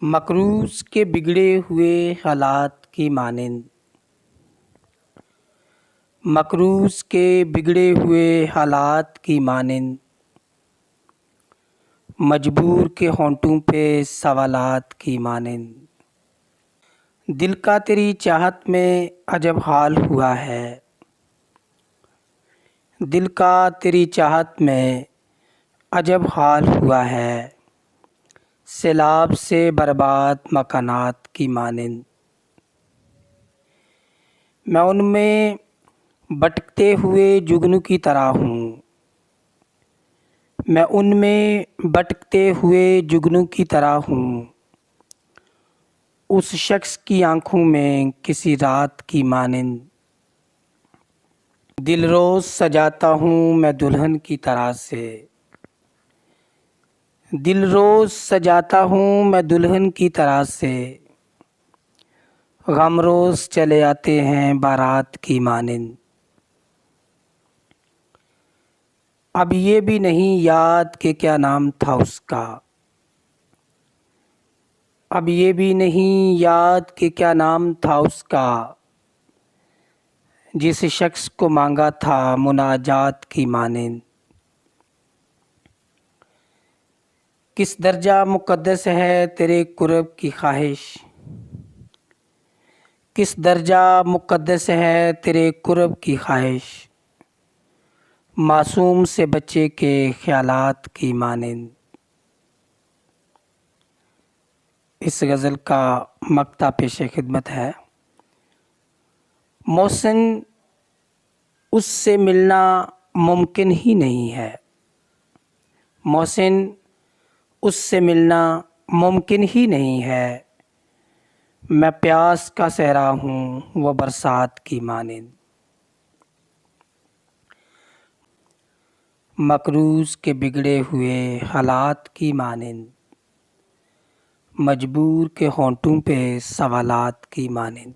مقروض کے بگڑے ہوئے حالات کی مانند، مقروض کے بگڑے ہوئے حالات کی مانند، مجبور کے ہونٹوں پہ سوالات کی مانند۔ دل کا تیری چاہت میں عجب حال ہوا ہے، دل کا تیری چاہت میں عجب حال ہوا ہے، سیلاب سے برباد مکانات کی مانند۔ میں ان میں بھٹکتے ہوئے جگنو کی طرح ہوں، میں ان میں بھٹکتے ہوئے جگنو کی طرح ہوں، اس شخص کی آنکھوں میں کسی رات کی مانند۔ دل روز سجاتا ہوں میں دلہن کی طرح سے، دل روز سجاتا ہوں میں دلہن کی طرح سے، غم روز چلے آتے ہیں بارات کی مانند۔ اب یہ بھی نہیں یاد کہ کیا نام تھا اس کا، اب یہ بھی نہیں یاد کہ کیا نام تھا اس کا، جس شخص کو مانگا تھا مناجات کی مانند۔ کس درجہ مقدس ہے تیرے قرب کی خواہش، کس درجہ مقدس ہے تیرے قرب کی خواہش، معصوم سے بچے کے خیالات کی مانند۔ اس غزل کا مقطع پیش خدمت ہے۔ محسن اس سے ملنا ممکن ہی نہیں ہے، محسن اس سے ملنا ممکن ہی نہیں ہے، میں پیاس کا صحرا ہوں وہ برسات کی مانند۔ مقروض کے بگڑے ہوئے حالات کی مانند، مجبور کے ہونٹوں پہ سوالات کی مانند۔